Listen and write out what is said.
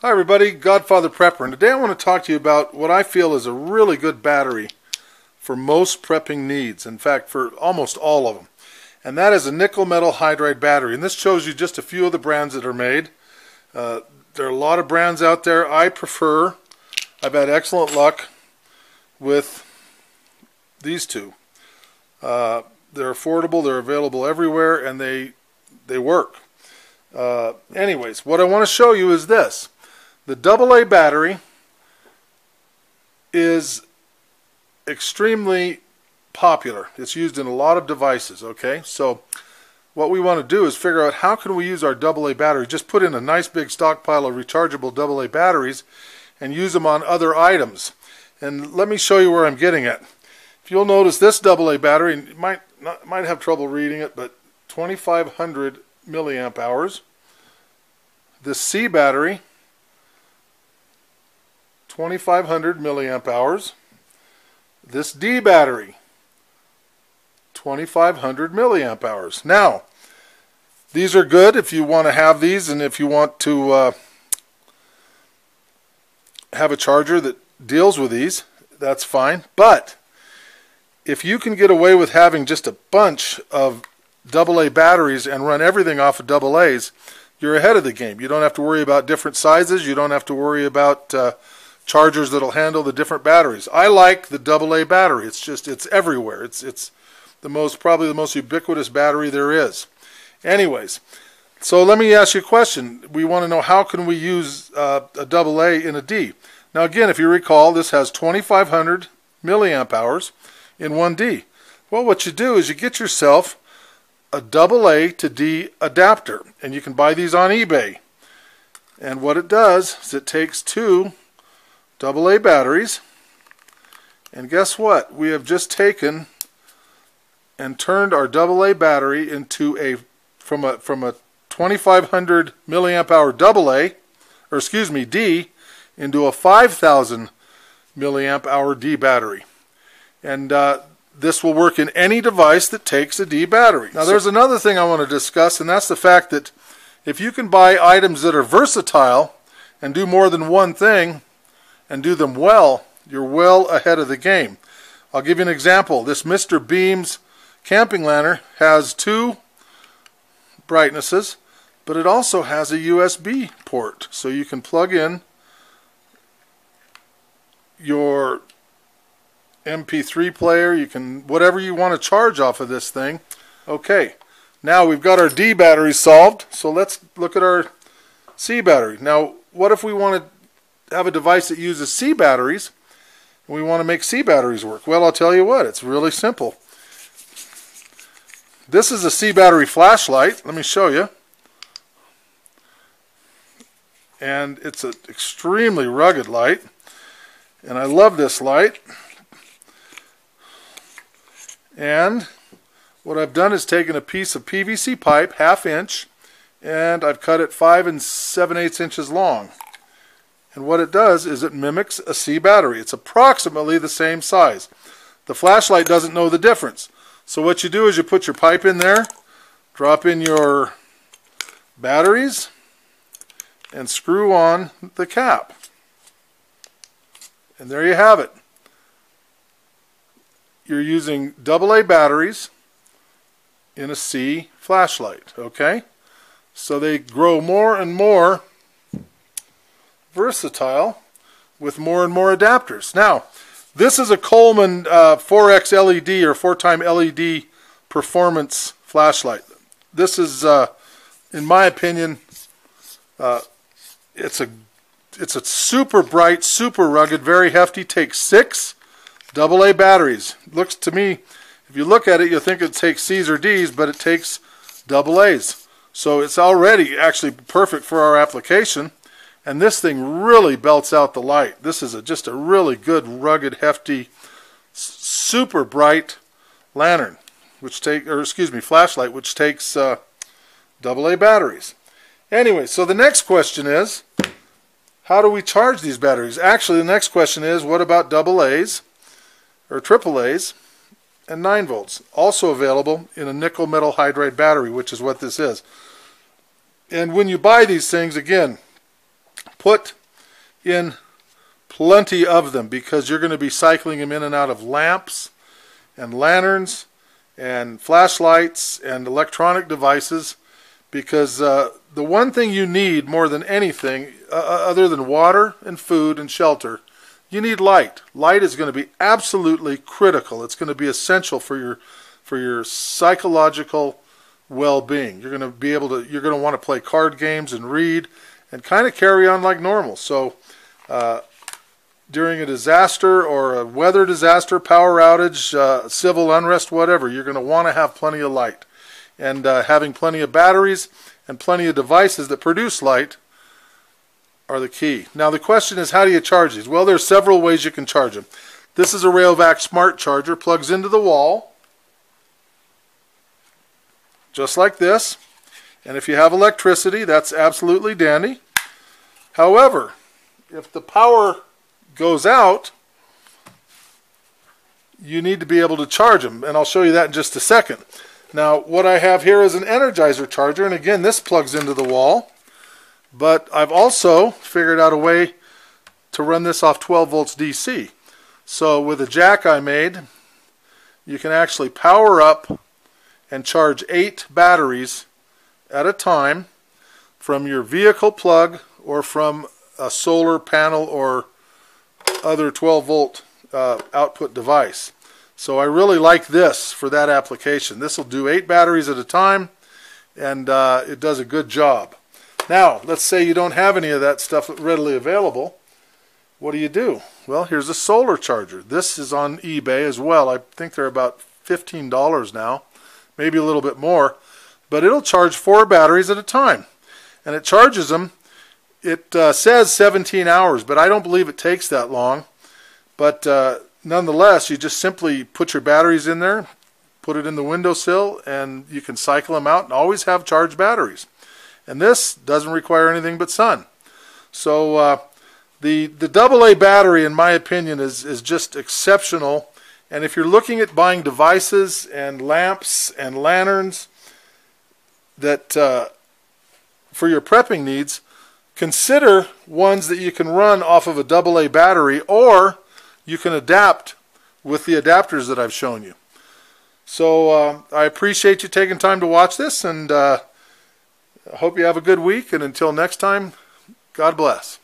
Hi everybody, Godfather Prepper, and today I want to talk to you about what I feel is a really good battery for most prepping needs. In fact, for almost all of them. And that is a nickel metal hydride battery. And this shows you just a few of the brands that are made. There are a lot of brands out there. I've had excellent luck with these two. They're affordable, they're available everywhere, and they work. Anyways, what I want to show you is this. The AA battery is extremely popular. It's used in a lot of devices, okay? So what we want to do is figure out how can we use our AA battery. Just put in a nice big stockpile of rechargeable AA batteries and use them on other items. And let me show you where I'm getting at. If you'll notice this AA battery, you might have trouble reading it, but 2500 milliamp hours. This C battery, 2500 milliamp hours. This D battery, 2500 milliamp hours. Now, these are good if you want to have these, and if you want to have a charger that deals with these, that's fine. But if you can get away with having just a bunch of AA batteries and run everything off of AA's, you're ahead of the game. You don't have to worry about different sizes. You don't have to worry about chargers that'll handle the different batteries. I like the AA battery. It's everywhere. It's probably the most ubiquitous battery there is. Anyways, so let me ask you a question. We want to know how can we use a AA in a D. Now again, if you recall, this has 2500 milliamp hours in one D. Well, what you do is you get yourself a AA to D adapter, and you can buy these on eBay. And what it does is it takes two AA batteries, and guess what? We have just taken and turned our AA battery into from a 2500 milliamp hour AA, or excuse me, D, into a 5000 milliamp hour D battery. And this will work in any device that takes a D battery. Now there's another thing I want to discuss, and that's the fact that if you can buy items that are versatile and do more than one thing and do them well, you're well ahead of the game. I'll give you an example. This Mr. Beam's camping lantern has two brightnesses, but it also has a USB port, so you can plug in your MP3 player, you can, whatever you want to charge off of this thing. Okay, now we've got our D battery solved, so let's look at our C battery. Now, what if we want to have a device that uses C batteries, and we want to make C batteries work? Well, I'll tell you what, it's really simple. This is a C battery flashlight. Let me show you. And it's an extremely rugged light, and I love this light. And what I've done is taken a piece of PVC pipe, 1/2 inch, and I've cut it 5 7/8 inches long. And what it does is it mimics a C battery. It's approximately the same size. The flashlight doesn't know the difference. So what you do is you put your pipe in there, drop in your batteries, and screw on the cap. And there you have it. You're using AA batteries in a C flashlight, okay? So they grow more and more versatile with more and more adapters. Now, this is a Coleman 4X LED or 4-time LED performance flashlight. This is, in my opinion, it's a super bright, super rugged, very hefty. Takes 6 AA batteries. Looks to me, if you look at it, you'll think it takes C's or D's, but it takes AA's. So it's already actually perfect for our application. And this thing really belts out the light. This is just a really good, rugged, hefty, super bright lantern, flashlight, which takes AA batteries. Anyway, so the next question is, how do we charge these batteries? Actually, the next question is, what about AA's? Or AAA's, and 9 volts, also available in a nickel metal hydride battery, which is what this is. And when you buy these things, again, put in plenty of them, because you're going to be cycling them in and out of lamps and lanterns and flashlights and electronic devices, because the one thing you need more than anything, other than water and food and shelter, you need light. Light is going to be absolutely critical. It's going to be essential for your psychological well-being. You're going to want to play card games and read and kind of carry on like normal. So during a disaster or a weather disaster, power outage, civil unrest, whatever, you're going to want to have plenty of light. And having plenty of batteries and plenty of devices that produce light are the key. Now the question is, how do you charge these? Well, there's several ways you can charge them. This is a Rayovac Smart Charger, plugs into the wall, just like this. And if you have electricity, that's absolutely dandy. However, if the power goes out, you need to be able to charge them, and I'll show you that in just a second. Now what I have here is an Energizer charger, and again, this plugs into the wall, but I've also figured out a way to run this off 12 volts DC. So with a jack I made, you can actually power up and charge 8 batteries at a time from your vehicle plug or from a solar panel or other 12 volt output device. So I really like this for that application. This will do 8 batteries at a time, and it does a good job. Now let's say you don't have any of that stuff readily available. What do? Well, here's a solar charger. This is on eBay as well. I think they're about $15 now, maybe a little bit more, but it'll charge 4 batteries at a time, and it charges them. It says 17 hours, but I don't believe it takes that long. But nonetheless, you just simply put your batteries in there, put it in the windowsill, and you can cycle them out and always have charged batteries. And this doesn't require anything but sun. So the AA battery, in my opinion, is just exceptional. And if you're looking at buying devices and lamps and lanterns that for your prepping needs, consider ones that you can run off of a AA battery, or you can adapt with the adapters that I've shown you. So I appreciate you taking time to watch this, and I hope you have a good week, and until next time, God bless.